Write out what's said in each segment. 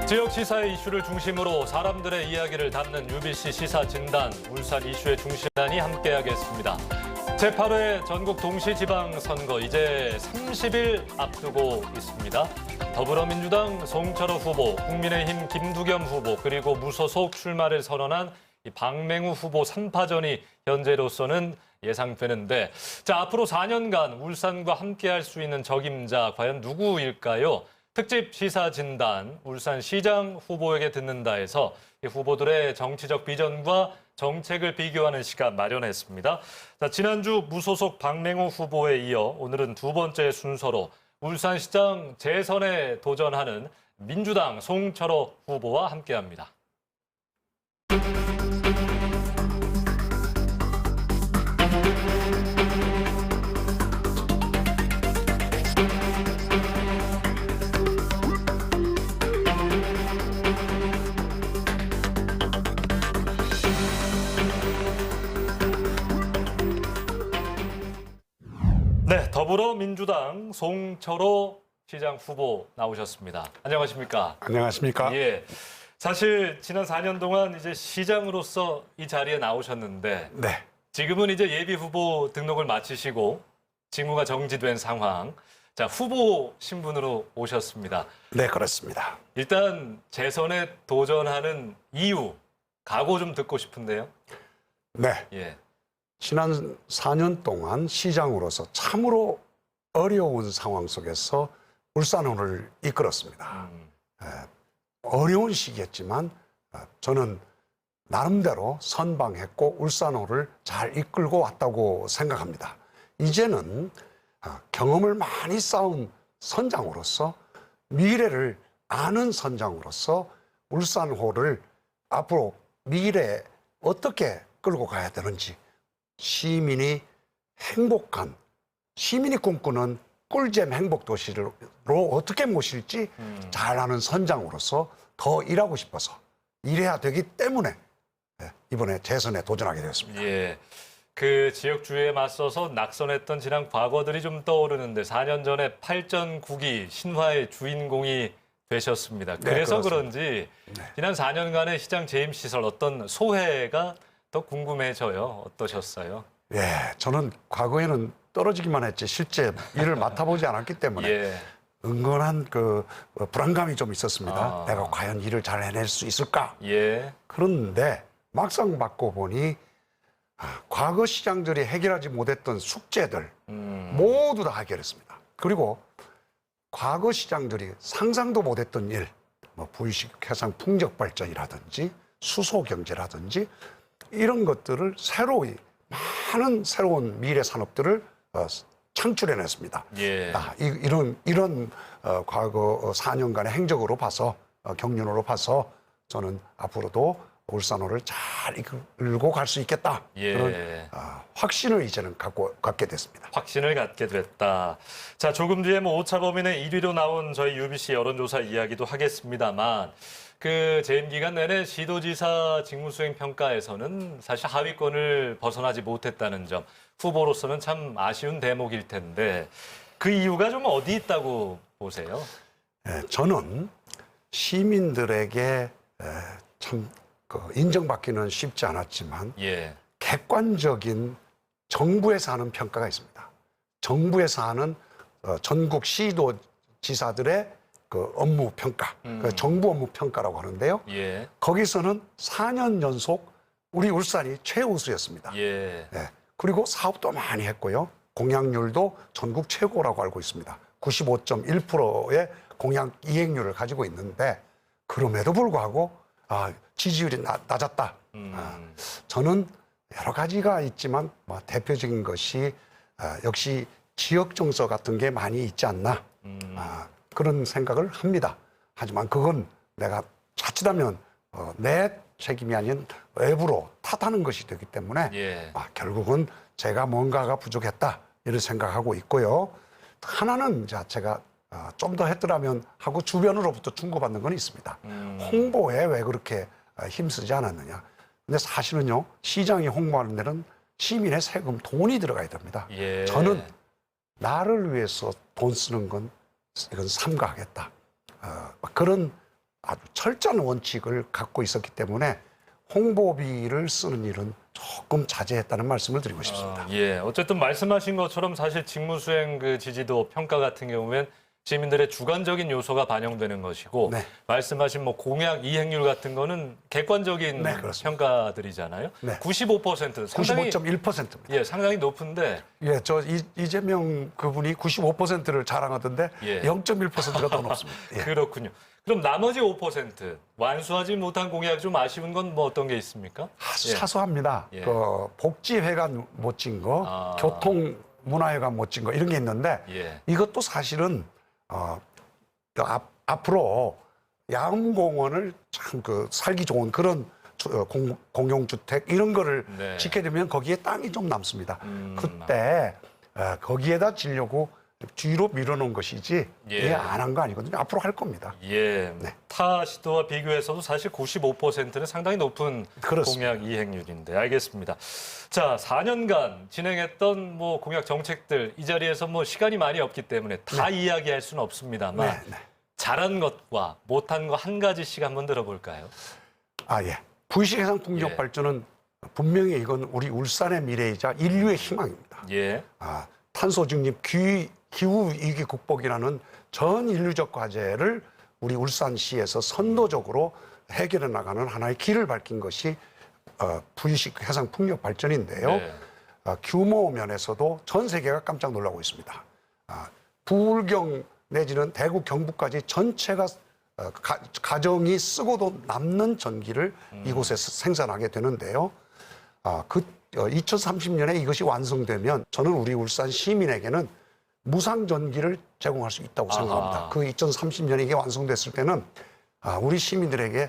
지역 시사의 이슈를 중심으로 사람들의 이야기를 담는 UBC 시사진단, 울산 이슈의 중심단이 함께하겠습니다. 제8회 전국 동시지방선거 이제 30일 앞두고 있습니다. 더불어민주당 송철호 후보, 국민의힘 김두겸 후보, 그리고 무소속 출마를 선언한 박맹우 후보 3파전이 현재로서는 예상되는데, 자, 앞으로 4년간 울산과 함께할 수 있는 적임자 과연 누구일까요? 특집 시사진단, 울산시장 후보에게 듣는다에서 후보들의 정치적 비전과 정책을 비교하는 시간 마련했습니다. 자, 지난주 무소속 박맹우 후보에 이어 오늘은 두 번째 순서로 울산시장 재선에 도전하는 민주당 송철호 후보와 함께합니다. 네, 더불어민주당 송철호 시장 후보 나오셨습니다. 안녕하십니까? 안녕하십니까? 예. 사실 지난 4년 동안 이제 시장으로서 이 자리에 나오셨는데, 네. 지금은 이제 예비 후보 등록을 마치시고 직무가 정지된 상황. 자, 후보 신분으로 오셨습니다. 네, 그렇습니다. 일단 재선에 도전하는 이유, 각오 좀 듣고 싶은데요. 네. 예. 지난 4년 동안 시장으로서 참으로 어려운 상황 속에서 울산호를 이끌었습니다. 어려운 시기였지만 저는 나름대로 선방했고 울산호를 잘 이끌고 왔다고 생각합니다. 이제는 경험을 많이 쌓은 선장으로서, 미래를 아는 선장으로서 울산호를 앞으로 미래에 어떻게 끌고 가야 되는지, 시민이 행복한, 시민이 꿈꾸는 꿀잼 행복도시로 어떻게 모실지 잘 아는 선장으로서 더 일하고 싶어서 일해야 되기 때문에 이번에 재선에 도전하게 되었습니다. 예. 그 지역주의에 맞서서 낙선했던 지난 과거들이 좀 떠오르는데 4년 전에 팔전국이 신화의 주인공이 되셨습니다. 그래서 네, 그런지 지난 4년간의 시장 재임 시설 어떤 소회가 더 궁금해져요. 어떠셨어요? 예, 저는 과거에는 떨어지기만 했지 실제 일을 맡아보지 않았기 때문에 예. 은근한 그 불안감이 좀 있었습니다. 내가 과연 일을 잘 해낼 수 있을까? 예. 그런데 막상 맡고 보니 과거 시장들이 해결하지 못했던 숙제들 모두 다 해결했습니다. 그리고 과거 시장들이 상상도 못했던 일, 뭐 불식해상 풍력발전이라든지 수소경제라든지 이런 것들을 새로이 많은 새로운 미래 산업들을 창출해냈습니다. 예. 이런 과거 4년간의 행적으로 봐서, 경륜으로 봐서 저는 앞으로도 울산호를 잘 이끌고 갈 수 있겠다. 예. 그런 확신을 이제는 갖게 됐습니다. 확신을 갖게 됐다. 자, 조금 뒤에 뭐 오차범위내 1위로 나온 저희 UBC 여론조사 이야기도 하겠습니다만, 그 재임 기간 내내 시도지사 직무수행 평가에서는 사실 하위권을 벗어나지 못했다는 점, 후보로서는 참 아쉬운 대목일 텐데 그 이유가 좀 어디 있다고 보세요? 저는 시민들에게 참 인정받기는 쉽지 않았지만 예. 객관적인 정부에서 하는 평가가 있습니다. 정부에서 하는 전국 시도지사들의 그 업무 평가, 그 정부 업무 평가라고 하는데요. 예. 거기서는 4년 연속 우리 울산이 최우수였습니다. 예. 네. 그리고 사업도 많이 했고요. 공약률도 전국 최고라고 알고 있습니다. 95.1%의 공약 이행률을 가지고 있는데 그럼에도 불구하고 지지율이 낮았다. 저는 여러 가지가 있지만 대표적인 것이 역시 지역 정서 같은 게 많이 있지 않나. 그런 생각을 합니다. 하지만 그건 내가 자칫하면 내 책임이 아닌 외부로 탓하는 것이 되기 때문에 예. 결국은 제가 뭔가가 부족했다 이런 생각하고 있고요. 하나는 제가 좀 더 했더라면 하고 주변으로부터 충고받는 건 있습니다. 홍보에 왜 그렇게 힘쓰지 않았느냐. 근데 사실은요, 시장이 홍보하는 데는 시민의 세금, 돈이 들어가야 됩니다. 예. 저는 나를 위해서 돈 쓰는 건 이건 삼가하겠다. 그런 아주 철저한 원칙을 갖고 있었기 때문에 홍보비를 쓰는 일은 조금 자제했다는 말씀을 드리고 싶습니다. 예, 어쨌든 말씀하신 것처럼 사실 직무수행 그 지지도 평가 같은 경우엔 시민들의 주관적인 요소가 반영되는 것이고 네. 말씀하신 뭐 공약 이행률 같은 거는 객관적인 네, 그렇습니다. 평가들이잖아요. 네. 95% 상당히 95.1%입니다. 예, 상당히 높은데 예, 저 이재명 그분이 95%를 자랑하던데 예. 0.1%가 더 높습니다. 예. 그렇군요. 그럼 나머지 5% 완수하지 못한 공약 좀 아쉬운 건 뭐 어떤 게 있습니까? 예. 사소합니다. 예. 그 복지회관 못 진 거, 아. 교통 문화회관 못 진 거 이런 게 있는데 예. 이것도 사실은 앞으로 야음공원을 참 그 살기 좋은 그런 공용주택 이런 거를 네. 짓게 되면 거기에 땅이 좀 남습니다. 음. 그때 거기에다 지려고 뒤로 밀어놓은 것이지 예. 안 한 거 아니거든요. 앞으로 할 겁니다. 예, 네. 타 시도와 비교해서도 사실 95%는 상당히 높은 그렇습니다. 공약 이행률인데 알겠습니다. 자, 4년간 진행했던 뭐 공약 정책들 이 자리에서 뭐 시간이 많이 없기 때문에 다 이야기할 수는 없습니다만 네, 네. 잘한 것과 못한 거 한 가지씩 한번 들어볼까요? 예. VC 해상 풍력 예. 발전은 분명히 이건 우리 울산의 미래이자 인류의 희망입니다. 예, 탄소 중립 기후 위기 극복이라는 전 인류적 과제를 우리 울산시에서 선도적으로 해결해 나가는 하나의 길을 밝힌 것이 VC 해상 풍력 발전인데요. 네. 규모 면에서도 전 세계가 깜짝 놀라고 있습니다. 부울경 내지는 대구 경북까지 전체가 가정이 쓰고도 남는 전기를 이곳에서 생산하게 되는데요. 2030년에 이것이 완성되면 저는 우리 울산 시민에게는 무상 전기를 제공할 수 있다고 생각합니다. 아하. 그 2030년에 이게 완성됐을 때는 우리 시민들에게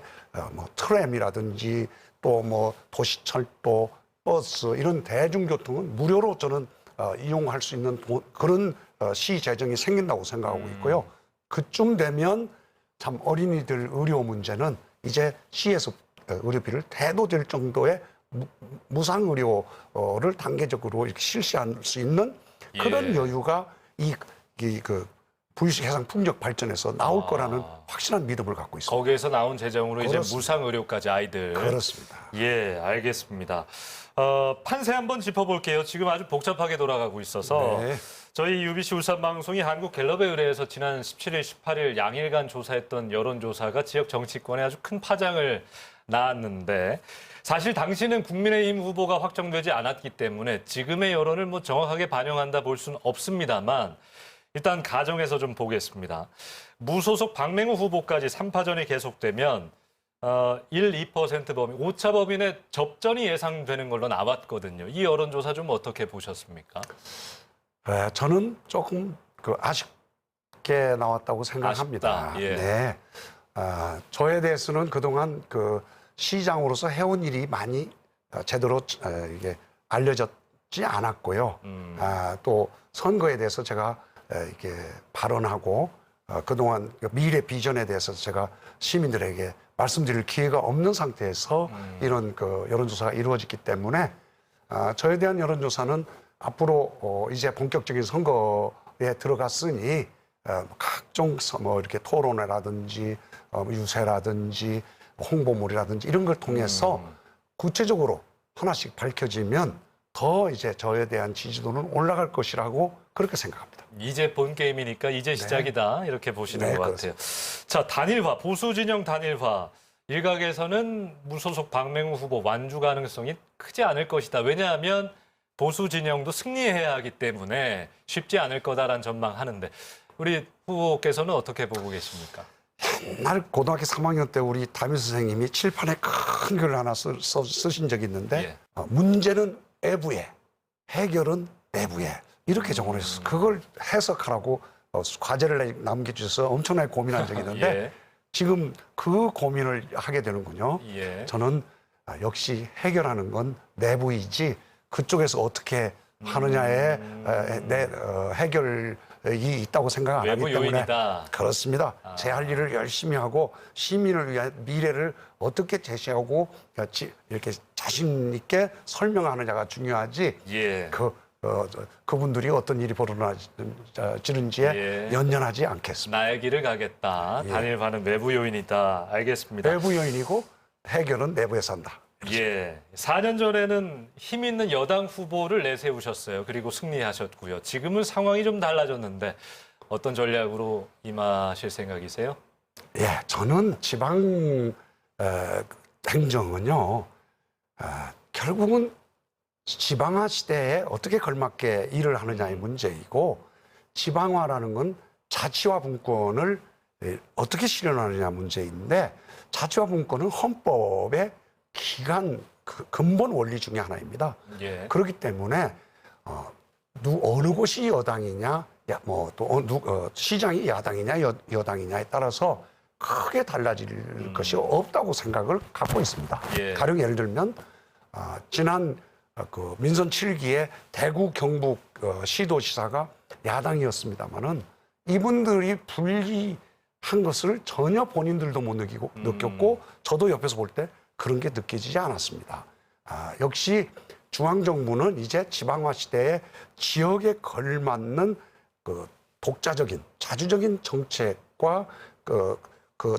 뭐 트램이라든지 또 뭐 도시철도, 버스 이런 대중교통은 무료로 저는 이용할 수 있는 그런 시 재정이 생긴다고 생각하고 있고요. 그쯤 되면 참 어린이들 의료 문제는 이제 시에서 의료비를 대도될 정도의 무상 의료를 단계적으로 이렇게 실시할 수 있는 그런 예. 여유가 그 VC 해상 풍력 발전에서 나올 거라는 확실한 믿음을 갖고 있습니다. 거기에서 나온 재정으로 이제 그렇습니다. 무상 의료까지 아이들. 그렇습니다. 예, 알겠습니다. 판세 한번 짚어볼게요. 지금 아주 복잡하게 돌아가고 있어서 네. 저희 UBC 울산 방송이 한국갤럽에 의뢰해서 지난 17일, 18일 양일간 조사했던 여론조사가 지역 정치권에 아주 큰 파장을 낳았는데 사실 당시는 국민의힘 후보가 확정되지 않았기 때문에 지금의 여론을 뭐 정확하게 반영한다 볼 수는 없습니다만 일단 가정에서 좀 보겠습니다. 무소속 박맹우 후보까지 3파전이 계속되면 1~2% 범위, 오차 범인의 접전이 예상되는 걸로 나왔거든요. 이 여론조사 좀 어떻게 보셨습니까? 저는 조금 아쉽게 나왔다고 생각합니다. 아쉽다. 예. 네. 저에 대해서는 그동안 그 시장으로서 해온 일이 많이 제대로 이게 알려졌지 않았고요. 또 선거에 대해서 제가 이렇게 발언하고 그동안 미래 비전에 대해서 제가 시민들에게 말씀드릴 기회가 없는 상태에서 이런 그 여론조사가 이루어졌기 때문에 저에 대한 여론조사는 앞으로 이제 본격적인 선거에 들어갔으니 각종 뭐 이렇게 토론회라든지 유세라든지 홍보물이라든지 이런 걸 통해서 구체적으로 하나씩 밝혀지면 더 이제 저에 대한 지지도는 올라갈 것이라고 그렇게 생각합니다. 이제 본 게임이니까 이제 시작이다 이렇게 보시는 네, 것 같아요. 자, 단일화, 보수 진영 단일화. 일각에서는 무소속 박맹우 후보 완주 가능성이 크지 않을 것이다. 왜냐하면 보수 진영도 승리해야 하기 때문에 쉽지 않을 거다라는 전망하는데 우리 후보께서는 어떻게 보고 계십니까? 옛날 고등학교 3학년 때 우리 담임 선생님이 칠판에 큰 글을 하나 쓰신 적이 있는데 예. 문제는 외부에, 해결은 내부에 이렇게 적어놓으셨어요. 그걸 해석하라고 과제를 남겨주셔서 엄청나게 고민한 적이 있는데 예. 지금 그 고민을 하게 되는군요. 예. 저는 역시 해결하는 건 내부이지 그쪽에서 어떻게 하느냐에 해결이 있다고 생각 안 하기 외부 때문에 요인이다. 그렇습니다. 제 할 일을 열심히 하고 시민을 위한 미래를 어떻게 제시하고 이렇게 자신 있게 설명하느냐가 중요하지 예. 그 그분들이 어떤 일이 벌어지는지에 예. 연연하지 않겠습니다. 나의 길을 가겠다. 예. 단일화는 외부 요인이다. 알겠습니다. 외부 요인이고 해결은 내부에서 한다. 예. 4년 전에는 힘 있는 여당 후보를 내세우셨어요. 그리고 승리하셨고요. 지금은 상황이 좀 달라졌는데 어떤 전략으로 임하실 생각이세요? 예, 저는 지방 행정은요, 결국은 지방화 시대에 어떻게 걸맞게 일을 하느냐의 문제이고, 지방화라는 건 자치와 분권을 어떻게 실현하느냐 문제인데, 자치와 분권은 헌법의 기간 근본 원리 중에 하나입니다. 예. 그렇기 때문에 어느 곳이 여당이냐, 시장이 야당이냐 여당이냐에 따라서 크게 달라질 것이 없다고 생각을 갖고 있습니다. 예. 가령 예를 들면 지난 그 민선 7기에 대구 경북 시도지사가 야당이었습니다마는 이분들이 불리한 것을 전혀 본인들도 못 느꼈고 저도 옆에서 볼 때 그런 게 느껴지지 않았습니다. 역시 중앙정부는 이제 지방화 시대에 지역에 걸맞는 그 독자적인 자주적인 정책과 그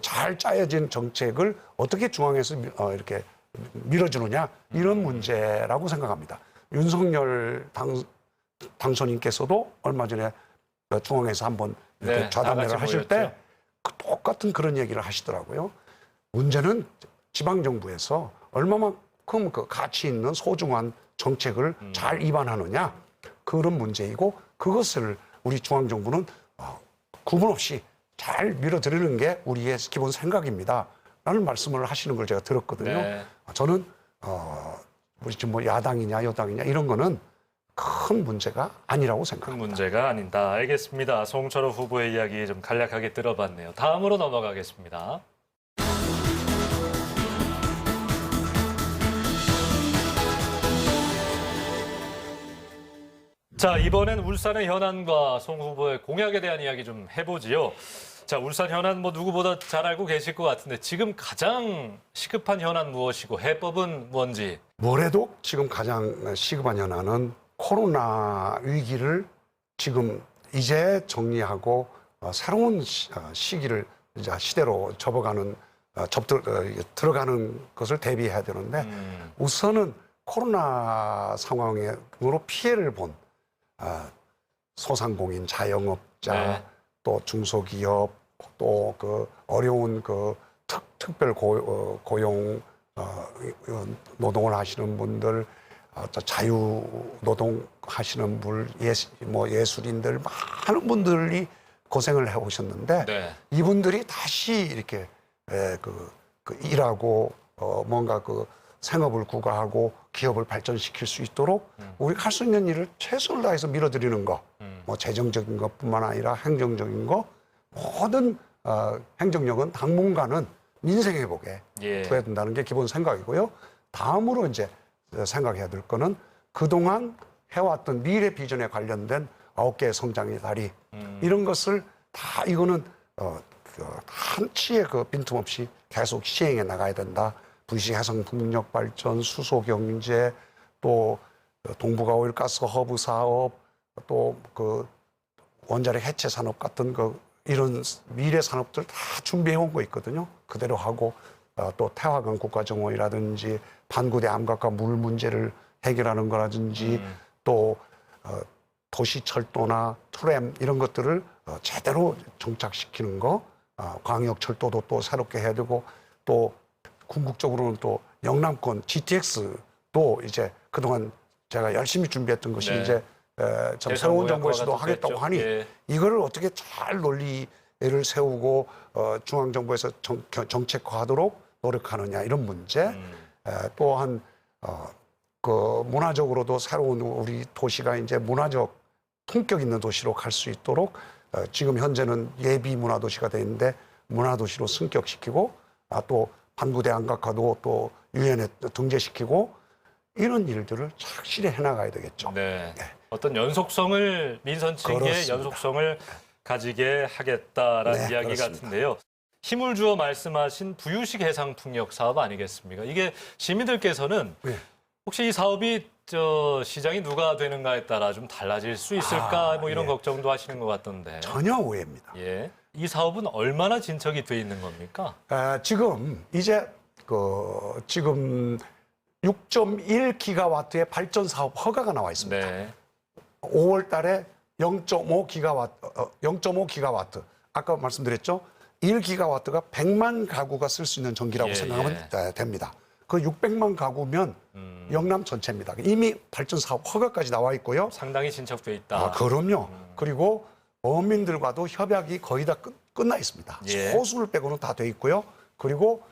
잘 짜여진 정책을 어떻게 중앙에서 이렇게 밀어주느냐 이런 문제라고 생각합니다. 윤석열 당선인께서도 얼마 전에 중앙에서 한번 이렇게 네, 좌담회를 하실 때 똑같은 그런 얘기를 하시더라고요. 문제는 지방정부에서 얼마만큼 그 가치 있는 소중한 정책을 잘 입안하느냐 그런 문제이고 그것을 우리 중앙정부는 구분 없이 잘 밀어드리는 게 우리의 기본 생각입니다. 라는 말씀을 하시는 걸 제가 들었거든요. 네. 저는 우리 지금 뭐 야당이냐 여당이냐 이런 거는 큰 문제가 아니라고 큰 생각합니다. 문제가 아니다. 알겠습니다. 송철호 후보의 이야기 좀 간략하게 들어봤네요. 다음으로 넘어가겠습니다. 자, 이번엔 울산의 현안과 송 후보의 공약에 대한 이야기 좀 해보지요. 자, 울산 현안 뭐 누구보다 잘 알고 계실 것 같은데 지금 가장 시급한 현안 무엇이고 해법은 뭔지. 뭐래도 지금 가장 시급한 현안은 코로나 위기를 지금 이제 정리하고 새로운 시기를 이제 시대로 접어가는 들어가는 것을 대비해야 되는데 우선은 코로나 상황으로 피해를 본 소상공인, 자영업자, 네. 또 중소기업, 또 그 어려운 그 특별 고용 노동을 하시는 분들, 또 자유 노동 하시는 분, 예술인들 많은 분들이 고생을 해 오셨는데 네. 이분들이 다시 이렇게 일하고 뭔가 그 생업을 구가하고 기업을 발전시킬 수 있도록 우리가 할 수 있는 일을 최선을 다해서 밀어드리는 거, 뭐 재정적인 것뿐만 아니라 행정적인 거, 모든 행정력은 당분간은 민생 회복에 예. 투여해야 된다는 게 기본 생각이고요. 다음으로 이제 생각해야 될 거는 그동안 해왔던 미래 비전에 관련된 9개의 성장의 다리 이런 것을 다 이거는 한치의 그 빈틈없이 계속 시행해 나가야 된다. VC 해상 풍력 발전, 수소 경제, 또 동북아 오일가스 허브 사업, 또 그 원자력 해체 산업 같은 이런 미래 산업들 다 준비해 온 거 있거든요. 그대로 하고 또 태화강 국가정원이라든지 반구대 암각과 물 문제를 해결하는 거라든지 또 도시철도나 트램 이런 것들을 제대로 정착시키는 거, 광역철도도 또 새롭게 해야 되고 또 궁극적으로는 또 영남권 GTX도 이제 그동안 제가 열심히 준비했던 것이 네. 이제 참 새로운 정부에서도 하겠다고 하니 예. 이거를 어떻게 잘 논리를 세우고 중앙정부에서 정책화하도록 노력하느냐 이런 문제 또한 그 문화적으로도 새로운 우리 도시가 이제 문화적 품격 있는 도시로 갈 수 있도록 지금 현재는 예비 문화도시가 돼 있는데 문화도시로 승격시키고 또 반구대 안각화도 또 유엔에 등재시키고 이런 일들을 착실히 해나가야 되겠죠. 네. 어떤 연속성을 민선 측의 그렇습니다. 연속성을 가지게 하겠다라는 네, 이야기 그렇습니다. 같은데요. 힘을 주어 말씀하신 부유식 해상 풍력 사업 아니겠습니까? 이게 시민들께서는 네. 혹시 이 사업이 시장이 누가 되는가에 따라 좀 달라질 수 있을까 뭐 이런 예. 걱정도 하시는 것 같던데. 전혀 오해입니다. 예. 이 사업은 얼마나 진척이 돼 있는 겁니까? 지금 이제 지금 6.1기가와트의 발전 사업 허가가 나와 있습니다. 네. 5월 달에 0.5기가와트. 아까 말씀드렸죠? 1기가와트가 100만 가구가 쓸 수 있는 전기라고 예, 생각하면 됩니다. 그 600만 가구면 영남 전체입니다. 이미 발전 사업 허가까지 나와 있고요. 상당히 진척돼 있다. 그럼요. 그리고 어민들과도 협약이 거의 다 끝나 있습니다. 예. 소수를 빼고는 다 돼 있고요. 그리고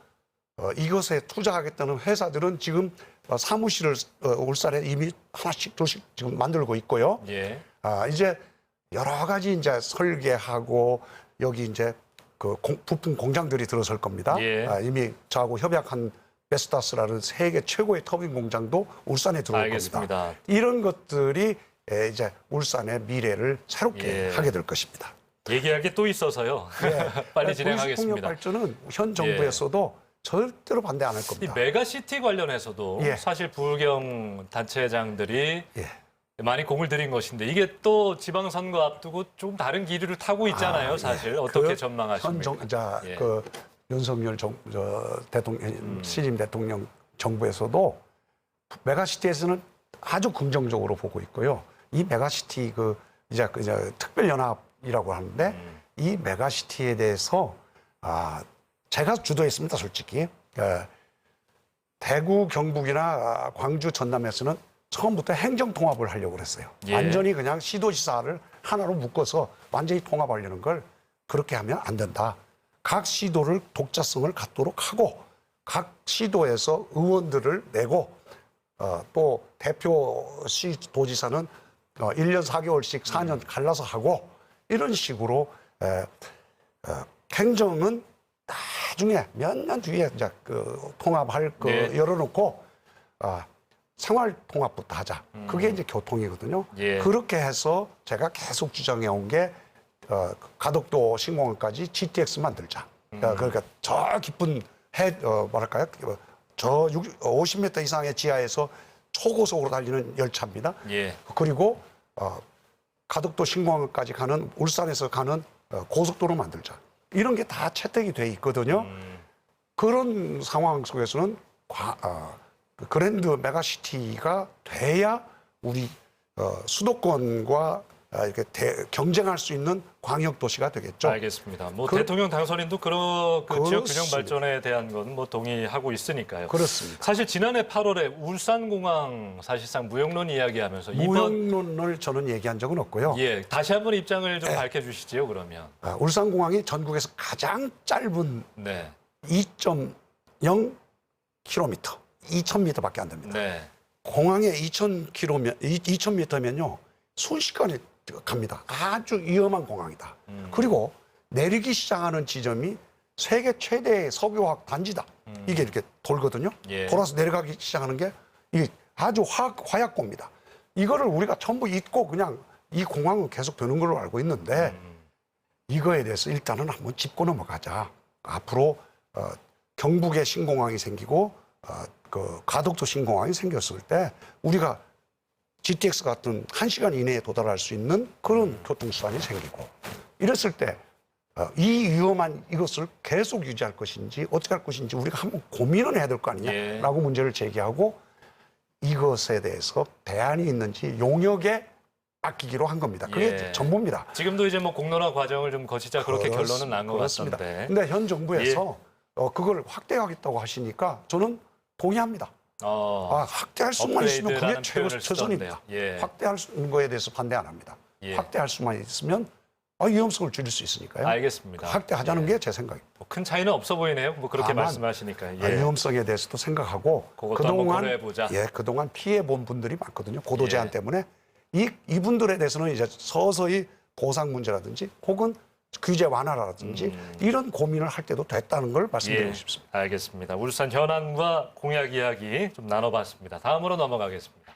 이것에 투자하겠다는 회사들은 지금 사무실을 울산에 이미 하나씩 둘씩 지금 만들고 있고요. 예. 이제 여러 가지 이제 설계하고 여기 이제 부품 공장들이 들어설 겁니다. 예. 이미 저하고 협약한 베스타스라는 세계 최고의 터빈 공장도 울산에 들어올 알겠습니다. 겁니다. 이런 것들이 이제 울산의 미래를 새롭게 예. 하게 될 것입니다. 얘기할 게 또 있어서요. 빨리 진행하겠습니다. 발전은 현 정부에서도 절대로 반대 안 할 이 겁니다. 메가시티 관련해서도 예. 사실 부울경 단체장들이 예. 많이 공을 들인 것인데 이게 또 지방선거 앞두고 좀 다른 기류를 타고 있잖아요. 사실 어떻게 전망하십니까? 예. 윤석열 대통령 신임 대통령 정부에서도 메가시티에서는 아주 긍정적으로 보고 있고요. 이 메가시티 이제 특별연합이라고 하는데 이 메가시티에 대해서 제가 주도했습니다, 솔직히. 대구, 경북이나 광주, 전남에서는 처음부터 행정 통합을 하려고 그랬어요. 예. 완전히 그냥 시도지사를 하나로 묶어서 완전히 통합하려는 걸 그렇게 하면 안 된다. 각 시도를 독자성을 갖도록 하고 각 시도에서 의원들을 내고 또 대표 시도지사는 1년 4개월씩 4년 갈라서 하고 이런 식으로 행정은 나중에 몇 년 뒤에 이제 통합할 열어놓고 생활 통합부터 하자. 그게 이제 교통이거든요. 예. 그렇게 해서 제가 계속 주장해 온 게 가덕도 신공항까지 GTX 만들자. 그러니까 저 깊은 뭐랄까요? 저 50m 이상의 지하에서 초고속으로 달리는 열차입니다. 예. 그리고 가덕도 신공항까지 가는 울산에서 가는 고속도로 만들자. 이런 게 다 채택이 돼 있거든요. 그런 상황 속에서는 그랜드 메가시티가 돼야 우리 수도권과 이렇게 경쟁할 수 있는 광역 도시가 되겠죠. 알겠습니다. 대통령 당선인도 지역 균형 그렇습니다. 발전에 대한 건 동의하고 있으니까요. 그렇습니다. 사실 지난해 8월에 울산공항 사실상 무용론 이야기하면서 무용론을 저는 얘기한 적은 없고요. 예, 다시 한번 입장을 좀 밝혀주시지요, 그러면. 울산공항이 전국에서 가장 짧은 네. 2.0km, 2,000m밖에 안 됩니다. 네. 공항에 2,000m면요 순식간에 갑니다. 아주 위험한 공항이다. 그리고 내리기 시작하는 지점이 세계 최대의 석유화학 단지다. 이게 이렇게 돌거든요. 예. 돌아서 내려가기 시작하는 게 이게 아주 화약고입니다. 이거를 우리가 전부 잊고 그냥 이 공항은 계속 되는 걸로 알고 있는데 이거에 대해서 일단은 한번 짚고 넘어가자. 앞으로 경북에 신공항이 생기고 가덕도 신공항이 생겼을 때 우리가 GTX 같은 1시간 이내에 도달할 수 있는 그런 교통수단이 생기고 이랬을 때 이 위험한 이것을 계속 유지할 것인지 어떻게 할 것인지 우리가 한번 고민을 해야 될 거 아니냐라고 문제를 제기하고 이것에 대해서 대안이 있는지 용역에 맡기기로 한 겁니다. 그게 전부입니다. 지금도 이제 공론화 과정을 좀 거치자 그렇게 결론은 난 것 같습니다. 근데 현 정부에서 그걸 확대하겠다고 하시니까 저는 동의합니다. 확대할 수만 있으면 그게 최선입니다. 확대할 수 있는 거에 대해서 반대 안 합니다. 확대할 수만 있으면 위험성을 줄일 수 있으니까요. 알겠습니다. 확대하자는 게 제 생각입니다. 큰 차이는 없어 보이네요. 그렇게 말씀하시니까. 위험성에 대해서도 생각하고 그동안 피해 본 분들이 많거든요. 고도 제한 때문에 이분들에 대해서는 이제 서서히 보상 문제라든지 혹은 규제 완화라든지 이런 고민을 할 때도 됐다는 걸 말씀드리고 싶습니다. 알겠습니다. 울산 현안과 공약 이야기 좀 나눠봤습니다. 다음으로 넘어가겠습니다.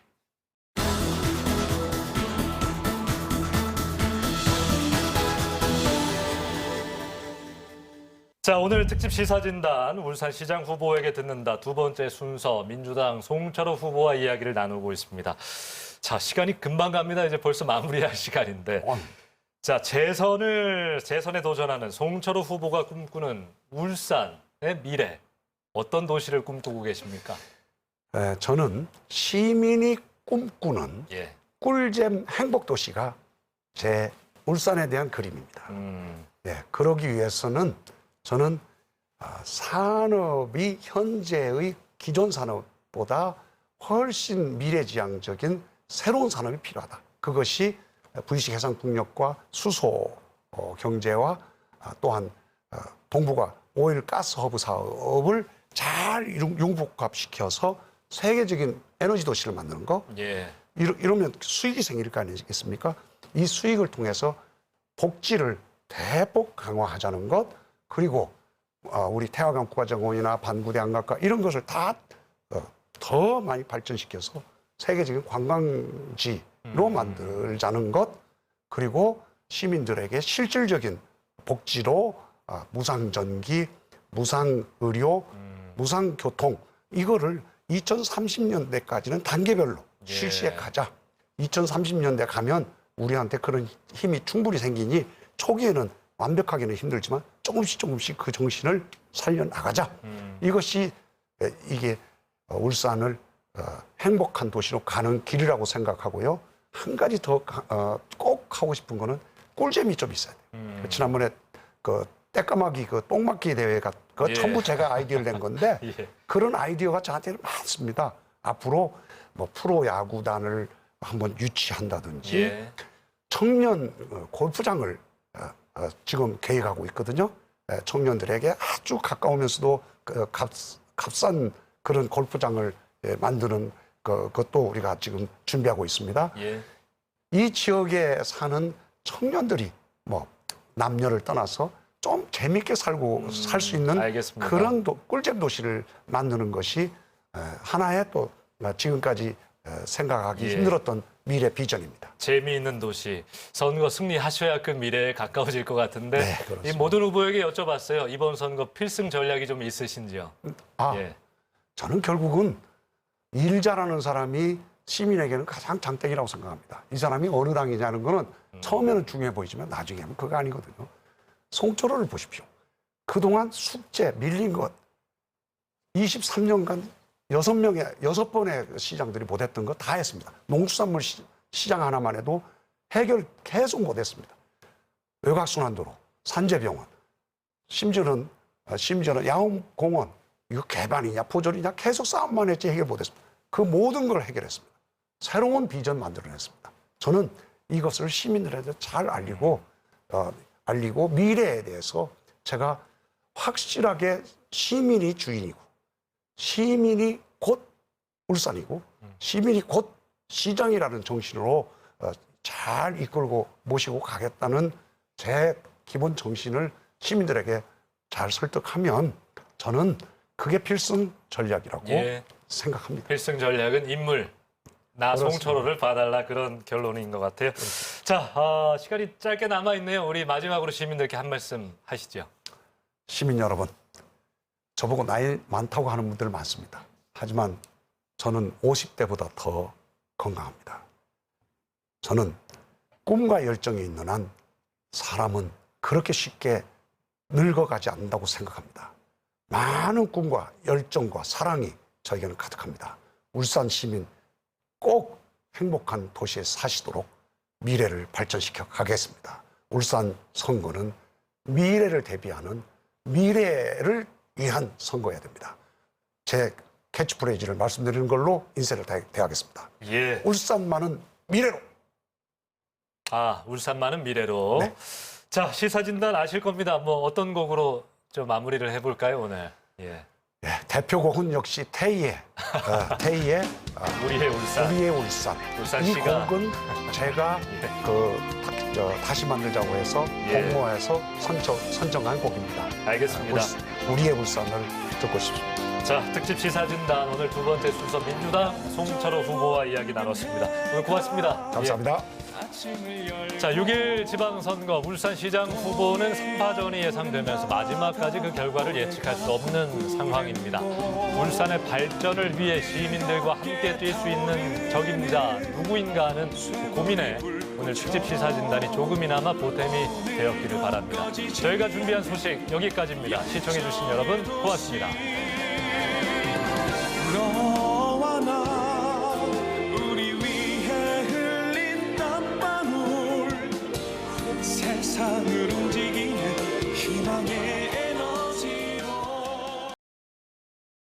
자, 오늘 특집 시사진단 울산시장 후보에게 듣는다 두 번째 순서 민주당 송철호 후보와 이야기를 나누고 있습니다. 자, 시간이 금방 갑니다. 이제 벌써 마무리할 시간인데. 자, 재선에 도전하는 송철호 후보가 꿈꾸는 울산의 미래. 어떤 도시를 꿈꾸고 계십니까? 저는 시민이 꿈꾸는 예. 꿀잼 행복도시가 제 울산에 대한 그림입니다. 그러기 위해서는 저는 산업이 현재의 기존 산업보다 훨씬 미래지향적인 새로운 산업이 필요하다. 그것이 분식 해상풍력과 수소 경제와 또한 동북아 오일 가스 허브 사업을 잘 융복합시켜서 세계적인 에너지 도시를 만드는 거. 예. 이러면 수익이 생길 거 아니겠습니까? 이 수익을 통해서 복지를 대폭 강화하자는 것, 그리고 우리 태화강 국가정원이나 반구대 안각과 이런 것을 다 더 많이 발전시켜서 세계적인 관광지로 만들자는 것, 그리고 시민들에게 실질적인 복지로 무상전기, 무상의료, 무상교통 이거를 2030년대까지는 단계별로 실시해 가자. 2030년대 가면 우리한테 그런 힘이 충분히 생기니 초기에는 완벽하게는 힘들지만 조금씩 그 정신을 살려나가자. 이것이 이게 울산을 행복한 도시로 가는 길이라고 생각하고요. 한 가지 더 꼭 하고 싶은 거는 꿀잼이 좀 있어야 돼요. 지난번에 그 떼까마귀 그 똥맞기 대회가 예. 전부 제가 아이디어를 낸 건데 예. 그런 아이디어가 저한테는 많습니다. 앞으로 뭐 프로야구단을 한번 유치한다든지 예. 청년 골프장을 지금 계획하고 있거든요. 청년들에게 아주 가까우면서도 값싼 그런 골프장을 만드는 그것도 우리가 지금 준비하고 있습니다. 예. 이 지역에 사는 청년들이 뭐 남녀를 떠나서 좀 재밌게 살고 살 수 있는 알겠습니다. 그런 꿀잼 도시를 만드는 것이 하나의 또 지금까지 생각하기 예. 힘들었던 미래 비전입니다. 재미있는 도시. 선거 승리하셔야 그 미래에 가까워질 것 같은데 네, 그렇습니다. 이 모든 후보에게 여쭤봤어요. 이번 선거 필승 전략이 좀 있으신지요? 예. 저는 결국은 일 잘하는 사람이 시민에게는 가장 장땡이라고 생각합니다. 이 사람이 어느 당이냐는 거는 처음에는 중요해 보이지만 나중에는 그거 아니거든요. 송철호를 보십시오. 그동안 숙제 밀린 것 23년간 6번의 시장들이 못했던 거 다 했습니다. 농수산물 시장 하나만 해도 해결 계속 못했습니다. 외곽순환도로, 산재병원, 심지어는 야옹공원, 이거 개반이냐 포절이냐 계속 싸움만 했지 해결 못했습니다. 그 모든 걸 해결했습니다. 새로운 비전 만들어냈습니다. 저는 이것을 시민들한테 잘 알리고 미래에 대해서 제가 확실하게 시민이 주인이고 시민이 곧 울산이고 시민이 곧 시장이라는 정신으로 잘 이끌고 모시고 가겠다는 제 기본 정신을 시민들에게 잘 설득하면 저는 그게 필승 전략이라고 예. 생각합니다. 필승 전략은 인물. 나 그렇습니다. 송철호를 봐달라 그런 결론인 것 같아요. 자, 시간이 짧게 남아있네요. 우리 마지막으로 시민들께 한 말씀 하시죠. 시민 여러분, 저보고 나이 많다고 하는 분들 많습니다. 하지만 저는 50대보다 더 건강합니다. 저는 꿈과 열정이 있는 한 사람은 그렇게 쉽게 늙어가지 않는다고 생각합니다. 많은 꿈과 열정과 사랑이 저에게는 가득합니다. 울산 시민 꼭 행복한 도시에 사시도록 미래를 발전시켜 가겠습니다. 울산 선거는 미래를 대비하는 미래를 위한 선거여야 됩니다. 제 캐치프레이즈를 말씀드리는 걸로 인쇄를 대하겠습니다. 예. 울산만은 미래로. 울산만은 미래로. 네. 자, 시사진단 아실 겁니다. 뭐 어떤 곡으로 좀 마무리를 해볼까요, 오늘? 예. 대표곡은 역시 태희의 우리의 울산. 우리의 울산. 이 울산시가. 곡은 제가 다시 만들자고 해서 예. 공모해서 선정한 곡입니다. 알겠습니다. 우리의 울산을 듣고 싶습니다. 자, 특집 시사진단 오늘 두 번째 순서 민주당 송철호 후보와 이야기 나눴습니다. 오늘 고맙습니다. 감사합니다. 예. 자, 6일 지방선거 울산시장 후보는 3파전이 예상되면서 마지막까지 그 결과를 예측할 수 없는 상황입니다. 울산의 발전을 위해 시민들과 함께 뛸 수 있는 적임자 누구인가 하는 고민에 오늘 특집 시사진단이 조금이나마 보탬이 되었기를 바랍니다. 저희가 준비한 소식 여기까지입니다. 시청해주신 여러분 고맙습니다. 너와 나 우리 위해 흘린 땀방울 세상을 움직이는 희망의